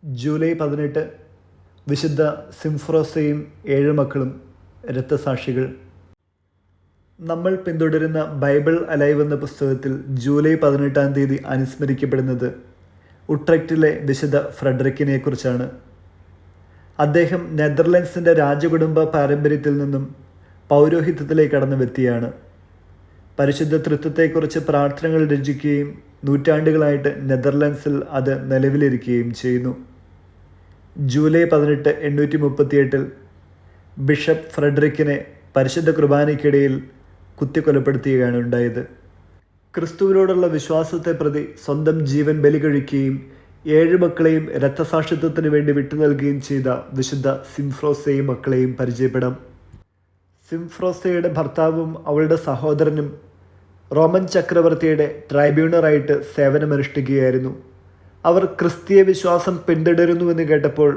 July 18 വിശുദ്ധ സിംഫ്രോസയും 7 മക്കളും രക്തസാക്ഷികൾ. നമ്മൾ പിന്തുടരുന്ന ബൈബിൾ അലൈവ് എന്ന പുസ്തകത്തിൽ ജൂലൈ 18 അനുസ്മരിക്കപ്പെടുന്നത് ഉട്രെക്റ്റിലെ വിശുദ്ധ ഫ്രെഡറിക്കിനെ കുറിച്ചാണ്. അദ്ദേഹം നെതർലൻഡ്സിൻ്റെ രാജകുടുംബ പാരമ്പര്യത്തിൽ നിന്നും പൗരോഹിത്യത്തിലേക്ക് കടന്ന വ്യക്തിയാണ്. പരിശുദ്ധ തൃത്വത്തെക്കുറിച്ച് പ്രാർത്ഥനകൾ രചിക്കുകയും നൂറ്റാണ്ടുകളായിട്ട് നെതർലൻഡ്സിൽ അത് നിലവിലിരിക്കുകയും ചെയ്യുന്നു. ജൂലൈ 18, 838 ബിഷപ്പ് ഫ്രെഡറിക്കിനെ പരിശുദ്ധ കുർബാനയ്ക്കിടയിൽ കുത്തിക്കൊലപ്പെടുത്തുകയാണ് ഉണ്ടായത്. ക്രിസ്തുവിനോടുള്ള വിശ്വാസത്തെ പ്രതി സ്വന്തം ജീവൻ ബലി കഴിക്കുകയും 7 മക്കളെയും രക്തസാക്ഷിത്വത്തിന് വേണ്ടി വിട്ടു നൽകുകയും ചെയ്ത വിശുദ്ധ സിംഫ്രോസയും മക്കളെയും പരിചയപ്പെടാം. സിംഫ്രോസയുടെ ഭർത്താവും അവളുടെ സഹോദരനും റോമൻ ചക്രവർത്തിയുടെ ട്രൈബ്യൂണറായിട്ട് സേവനമനുഷ്ഠിക്കുകയായിരുന്നു. അവർ ക്രിസ്തീയ വിശ്വാസം പിന്തുടരുന്നുവെന്ന് കേട്ടപ്പോൾ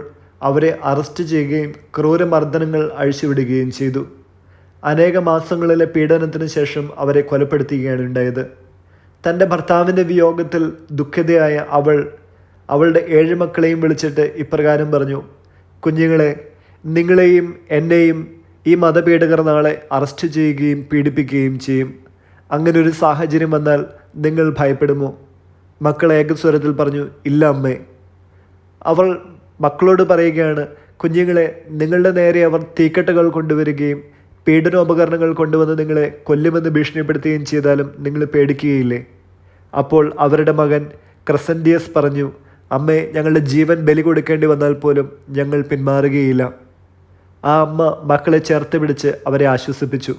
അവരെ അറസ്റ്റ് ചെയ്യുകയും ക്രൂരമർദ്ദനങ്ങൾ അഴിച്ചുവിടുകയും ചെയ്തു. അനേക മാസങ്ങളിലെ പീഡനത്തിന് ശേഷം അവരെ കൊലപ്പെടുത്തുകയാണ് ഉണ്ടായത്. തൻ്റെ ഭർത്താവിൻ്റെ വിയോഗത്തിൽ ദുഃഖിതയായ അവളുടെ 7 മക്കളെയും വിളിച്ചിട്ട് ഇപ്രകാരം പറഞ്ഞു: കുഞ്ഞുങ്ങളെ, നിങ്ങളെയും എന്നെയും ഈ മതപീഡകർ നാളെ അറസ്റ്റ് ചെയ്യുകയും പീഡിപ്പിക്കുകയും ചെയ്യും. അങ്ങനൊരു സാഹചര്യം വന്നാൽ നിങ്ങൾ ഭയപ്പെടുമോ? മക്കൾ ഏകസ്വരത്തിൽ പറഞ്ഞു: ഇല്ല അമ്മേ. അവൾ മക്കളോട് പറയുകയാണ്: കുഞ്ഞുങ്ങളെ, നിങ്ങളുടെ നേരെ അവർ തീക്കട്ടകൾ കൊണ്ടുവരികയും പീഡനോപകരണങ്ങൾ കൊണ്ടുവന്ന് നിങ്ങളെ കൊല്ലുമെന്ന് ഭീഷണിപ്പെടുത്തുകയും ചെയ്താലും നിങ്ങൾ പേടിക്കുകയില്ലേ? അപ്പോൾ അവരുടെ മകൻ ക്രസൻഡിയസ് പറഞ്ഞു: അമ്മേ, ഞങ്ങളുടെ ജീവൻ ബലി കൊടുക്കേണ്ടി വന്നാൽ പോലും ഞങ്ങൾ പിന്മാറുകയില്ല. ആ അമ്മ മക്കളെ ചേർത്ത് പിടിച്ച് അവരെ ആശ്വസിപ്പിച്ചു.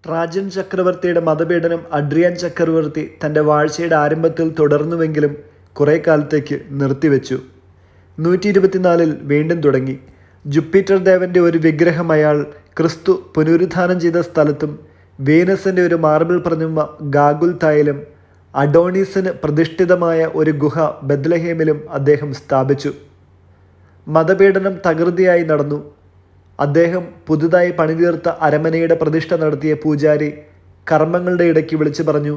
ട്രാജൻ ചക്രവർത്തിയുടെ മതപീഡനം അഡ്രിയാൻ ചക്രവർത്തി തൻ്റെ വാഴ്ചയുടെ ആരംഭത്തിൽ തുടർന്നുവെങ്കിലും കുറേ കാലത്തേക്ക് നിർത്തിവെച്ചു. 124 വീണ്ടും തുടങ്ങി. ജുപ്പിറ്റർ ദേവൻ്റെ ഒരു വിഗ്രഹം അയാൾ ക്രിസ്തു പുനരുത്ഥാനം ചെയ്ത സ്ഥലത്തും വീനസിൻ്റെ ഒരു മാർബിൾ പ്രതിമ ഗാഗുൽത്തായിലും അഡോണീസിന് പ്രതിഷ്ഠിതമായ ഒരു ഗുഹ ബെത്ലഹേമിലും അദ്ദേഹം സ്ഥാപിച്ചു. മതപീഡനം തകൃതിയായി നടന്നു. അദ്ദേഹം പുതുതായി പണിതീർത്ത അരമനയുടെ പ്രതിഷ്ഠ നടത്തിയ പൂജാരി കർമ്മങ്ങളുടെ ഇടയ്ക്ക് വിളിച്ചു പറഞ്ഞു: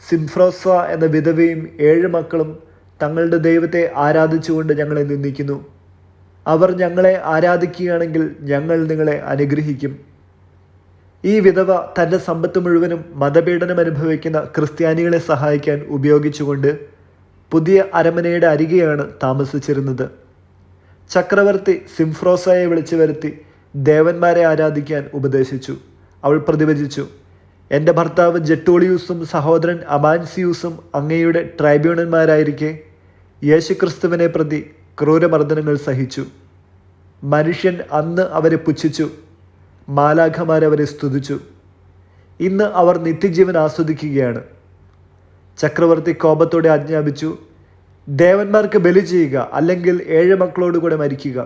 സിംഫ്രോസ എന്ന വിധവയും 7 മക്കളും തങ്ങളുടെ ദൈവത്തെ ആരാധിച്ചുകൊണ്ട് ഞങ്ങളെ നിന്ദിക്കുന്നു. അവർ ഞങ്ങളെ ആരാധിക്കുകയാണെങ്കിൽ ഞങ്ങൾ നിങ്ങളെ അനുഗ്രഹിക്കും. ഈ വിധവ തൻ്റെ സമ്പത്ത് മുഴുവനും മതപീഡനം അനുഭവിക്കുന്ന ക്രിസ്ത്യാനികളെ സഹായിക്കാൻ ഉപയോഗിച്ചുകൊണ്ട് പുതിയ അരമനയുടെ അരികെയാണ് താമസിച്ചിരുന്നത്. ചക്രവർത്തി സിംഫ്രോസയെ വിളിച്ചു വരുത്തി ദേവന്മാരെ ആരാധിക്കാൻ ഉപദേശിച്ചു. അവൾ പ്രതിവചിച്ചു: എൻ്റെ ഭർത്താവ് ജെട്ടൂളിയൂസും സഹോദരൻ അമാൻസിയൂസും അങ്ങയുടെ ട്രൈബ്യൂണന്മാരായിരിക്കെ യേശുക്രിസ്തുവിനെ പ്രതി ക്രൂരമർദ്ദനങ്ങൾ സഹിച്ചു. മനുഷ്യൻ അന്ന് അവരെ പുച്ഛിച്ചു, മാലാഖമാരവരെ സ്തുതിച്ചു. ഇന്ന് അവർ നിത്യജീവൻ ആസ്വദിക്കുകയാണ്. ചക്രവർത്തി കോപത്തോടെ ആജ്ഞാപിച്ചു: ദേവന്മാർക്ക് ബലി ചെയ്യുക, അല്ലെങ്കിൽ 7 മക്കളോടുകൂടെ മരിക്കുക.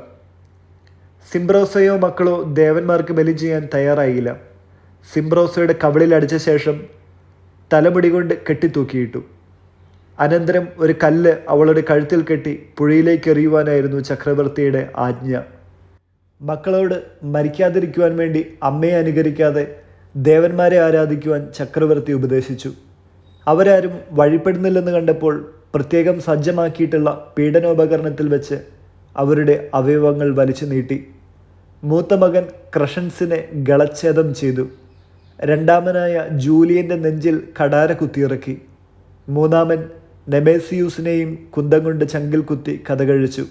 സിംബ്രോസയോ മക്കളോ ദേവന്മാർക്ക് ബലി ചെയ്യാൻ തയ്യാറായില്ല. സിംബ്രോസയുടെ കവിളിൽ അടിച്ച ശേഷം തലമുടി കൊണ്ട് കെട്ടിത്തൂക്കിയിട്ടു. അനന്തരം ഒരു കല്ല് അവളുടെ കഴുത്തിൽ കെട്ടി പുഴയിലേക്ക് എറിയുവാനായിരുന്നു ചക്രവർത്തിയുടെ ആജ്ഞ. മക്കളോട് മരിക്കാതിരിക്കുവാൻ വേണ്ടി അമ്മയെ അനുകരിക്കാതെ ദേവന്മാരെ ആരാധിക്കുവാൻ ചക്രവർത്തി ഉപദേശിച്ചു. അവരാരും വഴിപ്പെടുന്നില്ലെന്ന് കണ്ടപ്പോൾ പ്രത്യേകം സജ്ജമാക്കിയിട്ടുള്ള പീഡനോപകരണത്തിൽ വെച്ച് അവരുടെ അവയവങ്ങൾ വലിച്ചു നീട്ടി. മൂത്ത മകൻ ക്രഷൻസിനെ ഗളച്ഛേദം ചെയ്തു. രണ്ടാമനായ ജൂലിയൻ്റെ നെഞ്ചിൽ കടാര കുത്തിയിറക്കി. മൂന്നാമൻ നെമേസിയൂസിനെയും കുന്തം കൊണ്ട് ചങ്കിൽ കുത്തി കഥകഴിച്ചു.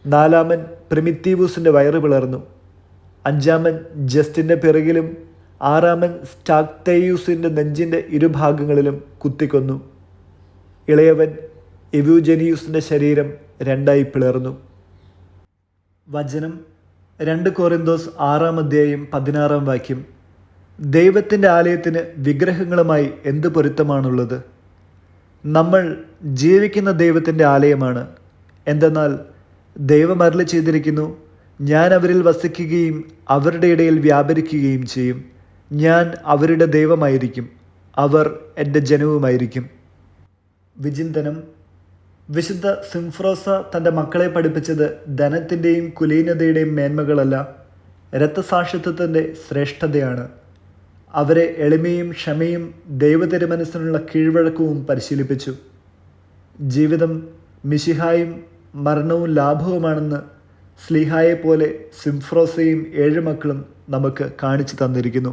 4-മൻ പ്രിമിത്തീവൂസിൻ്റെ വയറ് പിളർന്നു. 5-മൻ ജസ്റ്റിൻ്റെ പിറകിലും 6-മൻ സ്റ്റാക്തേയൂസിൻ്റെ നെഞ്ചിൻ്റെ ഇരുഭാഗങ്ങളിലും കുത്തിക്കൊന്നു. ഇളയവൻ എവ്യൂജനിയൂസിൻ്റെ ശരീരം 2ആയി പിളർന്നു. വചനം 2 കൊറിന്തോസ് 6-16 ദൈവത്തിൻ്റെ ആലയത്തിന് വിഗ്രഹങ്ങളുമായി എന്ത് പൊരുത്തമാണുള്ളത്? നമ്മൾ ജീവിക്കുന്ന ദൈവത്തിൻ്റെ ആലയമാണ്. എന്തെന്നാൽ ദൈവം അരുളി ചെയ്തിരിക്കുന്നു: ഞാൻ അവരിൽ വസിക്കുകയും അവരുടെ ഇടയിൽ വ്യാപരിക്കുകയും ചെയ്യും. ഞാൻ അവരുടെ ദൈവമായിരിക്കും, അവർ എൻ്റെ ജനവുമായിരിക്കും. വിചിന്തനം. വിശുദ്ധ സിംഫ്രോസ തൻ്റെ മക്കളെ പഠിപ്പിച്ചത് ധനത്തിൻ്റെയും കുലീനതയുടെയും മേന്മകളല്ല, രക്തസാക്ഷിത്വത്തിൻ്റെ ശ്രേഷ്ഠതയാണ്. അവരെ എളിമയും ക്ഷമയും ദൈവതിരുമനസ്സിനുള്ള കീഴ്വഴക്കവും പരിശീലിപ്പിച്ചു. ജീവിതം മിശിഹായും മരണവും ലാഭവുമാണെന്ന് സ്ലീഹായെ പോലെ സിംഫ്രോസയും 7 മക്കളും നമുക്ക് കാണിച്ചു തന്നിരിക്കുന്നു.